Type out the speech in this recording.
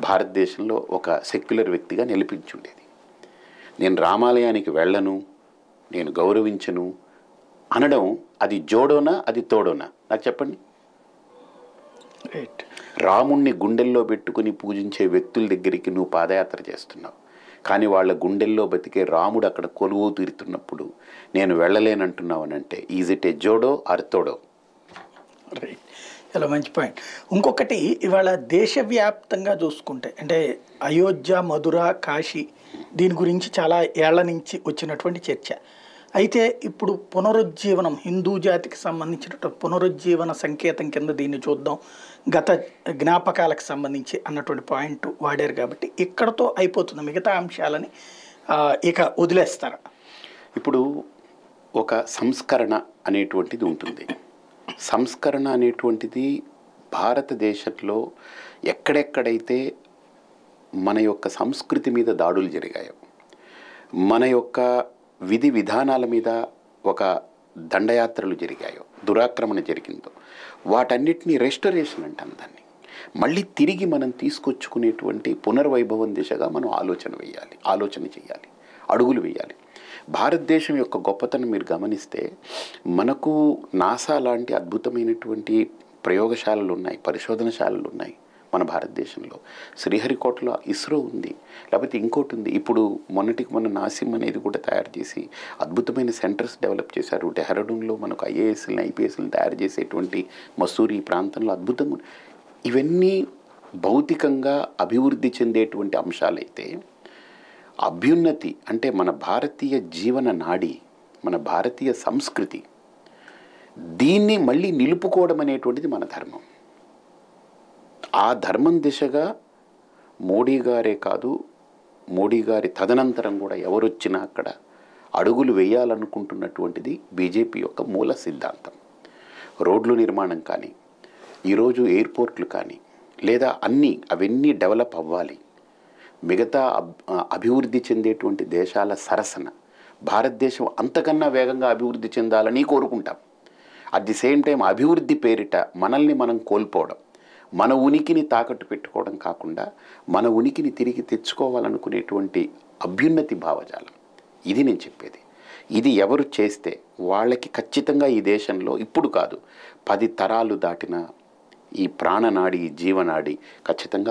భారతదేశంలో ఒక సెక్యులర్ వ్యక్తిగా నిలిపించుండేది. నేను రామాలయానికి వెళ్ళను, నేను గౌరవించను అనడం అది జోడోనా అది తోడోనా నాకు చెప్పండి. రైట్. రాముణ్ణి గుండెల్లో పెట్టుకుని పూజించే వ్యక్తుల దగ్గరికి నువ్వు పాదయాత్ర చేస్తున్నావు, కానీ వాళ్ళ గుండెల్లో బతికే రాముడు అక్కడ కొలువు తీరుతున్నప్పుడు నేను వెళ్ళలేనంటున్నావు అని అంటే ఈజ్ ఇట్ ఏ జోడో ఆర్ తోడో? రైట్, చాలా మంచి పాయింట్. ఇంకొకటి, ఇవాళ దేశవ్యాప్తంగా చూసుకుంటే అంటే అయోధ్య, మధుర, కాశీ దీని గురించి చాలా ఏళ్ల నుంచి వచ్చినటువంటి చర్చ. అయితే ఇప్పుడు పునరుజ్జీవనం, హిందూ జాతికి సంబంధించినటువంటి పునరుజ్జీవన సంకేతం కింద దీన్ని చూద్దాం, గత జ్ఞాపకాలకు సంబంధించి అన్నటువంటి పాయింట్ వాడారు కాబట్టి ఇక్కడతో అయిపోతుంది, మిగతా అంశాలని ఇక వదిలేస్తారా? ఇప్పుడు ఒక సంస్కరణ అనేటువంటిది ఉంటుంది. సంస్కరణ అనేటువంటిది భారతదేశంలో ఎక్కడెక్కడైతే మన యొక్క సంస్కృతి మీద దాడులు జరిగాయో, మన యొక్క విధి విధానాల మీద ఒక దండయాత్రలు జరిగాయో, దురాక్రమణ జరిగిందో, వాటన్నిటినీ రెస్టరేషన్ అంటాం దాన్ని. మళ్ళీ తిరిగి మనం తీసుకొచ్చుకునేటువంటి పునర్వైభవం దిశగా మనం ఆలోచన చేయాలి, అడుగులు వేయాలి. భారతదేశం యొక్క గొప్పతనం మీరు గమనిస్తే మనకు నాసా లాంటి అద్భుతమైనటువంటి ప్రయోగశాలలు ఉన్నాయి, పరిశోధనశాలలు ఉన్నాయి మన భారతదేశంలో. శ్రీహరికోటలో ఇస్రో ఉంది, లేకపోతే ఇంకోటి ఉంది. ఇప్పుడు మొన్న నాసిమ్ అనేది కూడా తయారు చేసి అద్భుతమైన సెంటర్స్ డెవలప్ చేశారు. డెహ్రాడూన్లో మనకు ఐఏఎస్ని ఐపీఎస్ని తయారు చేసేటువంటి మసూరి ప్రాంతంలో అద్భుతంగా. ఇవన్నీ భౌతికంగా అభివృద్ధి చెందేటువంటి అంశాలైతే, అభ్యున్నతి అంటే మన భారతీయ జీవన నాడి, మన భారతీయ సంస్కృతి, దీన్ని మళ్ళీ నిలుపుకోవడం అనేటువంటిది మన ధర్మం. ఆ ధర్మం దిశగా మోడీ గారే కాదు, మోడీ గారి తదనంతరం కూడా ఎవరొచ్చినా అక్కడ అడుగులు వేయాలనుకుంటున్నటువంటిది బీజేపీ యొక్క మూల సిద్ధాంతం. రోడ్లు నిర్మాణం కానీ, ఈరోజు ఎయిర్పోర్ట్లు కానీ, లేదా అవన్నీ డెవలప్ అవ్వాలి. మిగతా అభివృద్ధి చెందేటువంటి దేశాల సరసన భారతదేశం అంతకన్నా వేగంగా అభివృద్ధి చెందాలని కోరుకుంటాం. అట్ ది సేమ్ టైం అభివృద్ధి పేరిట మనల్ని మనం కోల్పోవడం, మన ఉనికిని తాకట్టు పెట్టుకోవడం కాకుండా మన ఉనికిని తిరిగి తెచ్చుకోవాలనుకునేటువంటి అభ్యున్నతి భావజాలం, ఇది నేను చెప్పేది. ఇది ఎవరు చేస్తే వాళ్ళకి ఖచ్చితంగా ఈ దేశంలో ఇప్పుడు కాదు 10 తరాలు దాటిన ఈ ప్రాణనాడి, ఈ జీవనాడి ఖచ్చితంగా